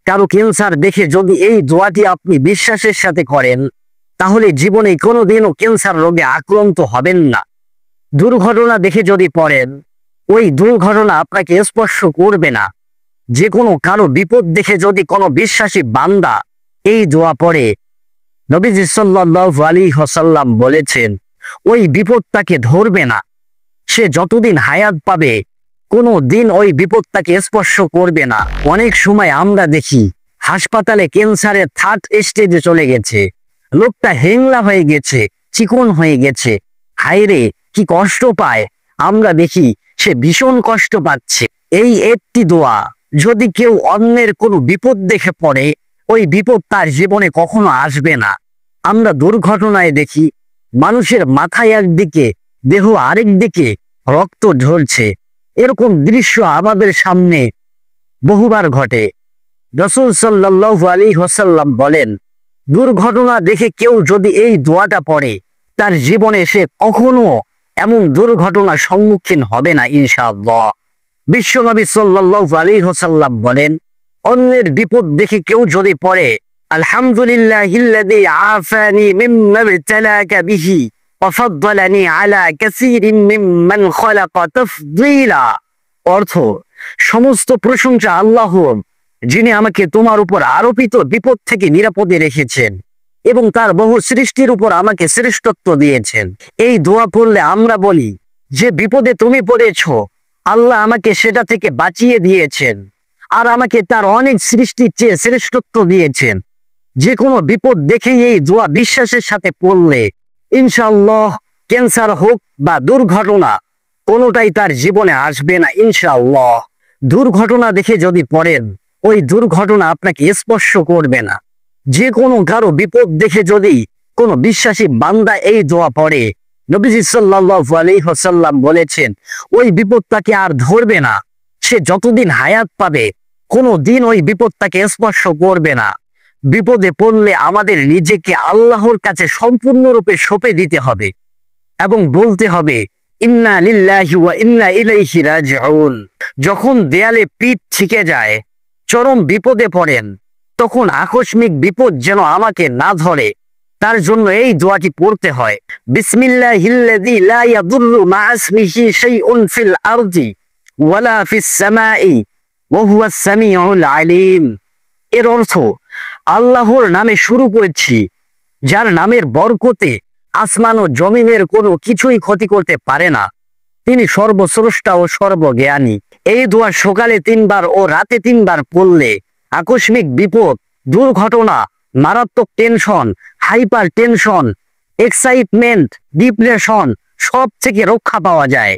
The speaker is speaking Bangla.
কারো ক্যান্সার দেখে যদি এই দোয়াটি আপনি বিশ্বাসের সাথে করেন, তাহলে জীবনে কোনোদিনও ক্যান্সার রোগে আক্রান্ত হবেন না। দুর্ঘটনা দেখে যদি পড়েন, ওই দুর্ঘটনা আপনাকে স্পর্শ করবে না। যে কোনো কারো বিপদ দেখে যদি কোনো বিশ্বাসী বান্দা এই দোয়া পড়ে, নবীজি সাল্লাল্লাহু আলাইহি ওয়াসাল্লাম বলেছেন, ওই বিপদ তাকে ধরবে না। সে যতদিন হায়াত পাবে কোনো দিন ওই বিপদ তাকে স্পর্শ করবে না। অনেক সময় আমরা দেখি হাসপাতালে ক্যান্সারের থার্ড স্টেজে চলে গেছে, লোকটা হেংলা হয়ে গেছে, চিকন হয়ে গেছে, হায়রে কি কষ্ট পায়। আমরা দেখি সে ভীষণ কষ্ট পাচ্ছে। এই একটি দোয়া যদি কেউ অন্যের কোনো বিপদ দেখে পড়ে, ওই বিপদ তার জীবনে কখনো আসবে না। আমরা দুর্ঘটনায় দেখি মানুষের মাথায় একদিকে, দেহ আরেক দিকে রক্ত ঝরছে। এরকম দৃশ্য আমাদের সামনে বহুবার ঘটে। রাসূল সাল্লাল্লাহু আলাইহি ওয়াসাল্লাম বলেন, দুর্ঘটনা দেখে কেউ যদি এই দোয়াটা পড়ে, তার জীবনে সে কখনো এমন দুর্ঘটনার সম্মুখীন হবে না ইনশাআল্লাহ। বিশ্বনবী সাল্লাল্লাহু আলাইহি ওয়াসাল্লাম বলেন, অন্যের বিপদ দেখে কেউ যদি পড়ে, আলহামদুলিল্লাহিল্লাযী আফানি মিম্মা ইবতালাকা বিহি ওয়া ফাদ্দালানি আলা কাসীরিম মিম্মান খালাকা তাফদীলা। অর্থ, সমস্ত প্রশংসা আল্লাহর, যিনি আমাকে তোমার উপর আরোপিত বিপদ থেকে নিরাপদে রেখেছেন এবং তার বহু সৃষ্টির উপর আমাকে শ্রেষ্ঠত্ব দিয়েছেন। এই দোয়া পড়লে আমরা বলি, যে বিপদে তুমি পড়েছ, আল্লাহ আমাকে সেটা থেকে বাঁচিয়ে দিয়েছেন আর আমাকে তার অনেক সৃষ্টির চেয়ে শ্রেষ্ঠত্ব দিয়েছেন। যে কোনো বিপদ দেখে এই দোয়া বিশ্বাসের সাথে পড়লে ইনশাআল্লাহ ক্যান্সার হোক বা দুর্ঘটনা কোনোটাই তার জীবনে আসবে না ইনশাআল্লাহ। দুর্ঘটনা দেখে যদি পড়েন, ওই দুর্ঘটনা আপনাকে স্পর্শ করবে না। যে কোনো কারো বিপদ দেখে যদি কোনো বিশ্বাসী বান্দা এই দোয়া পড়ে, নবীজি সাল্লাল্লাহু আলাইহি ওয়াসাল্লাম বলেছেন, ওই বিপদ তাকে আর ধরবে না। সে যতদিন হায়াত পাবে কোনো দিন ওই বিপদ তাকে স্পর্শ করবে না। বিপদে পড়লে আমাদের নিজেকে আল্লাহর কাছে সম্পূর্ণরূপে সঁপে দিতে হবে এবং বলতে হবে, ইন্না লিল্লাহি ওয়া ইন্না ইলাইহি রাজিউন। যখন দেয়ালে পিঠ ঠেকে যায়, চরম বিপদে পড়েন, তখন আকস্মিক বিপদ যেন আমাকে না ধরে, তার জন্য এই দোয়াটি পড়তে হয়। বিসমিল্লাহিল্লাযী লা ইয়াদুররু মা ইসমিহি শাইউন ফিল আরদি ওয়ালা ফিস সামাই ওয়া হুয়াস সামিউল আলিম। এর অর্থ, আল্লাহর নামে শুরু করেছি, যার নামের বরকতে আসমান ও জমিনের কোনো কিছুই ক্ষতি করতে পারে না। তিনি সর্বস্রষ্টা ও সর্বজ্ঞানী। এই দোয়া সকালে 3 বার ও রাতে 3 বার পড়লে আকস্মিক বিপদ, দুর্ঘটনা, মারাত্মক tension, hyper tension, excitement, depression সব থেকে রক্ষা পাওয়া যায়।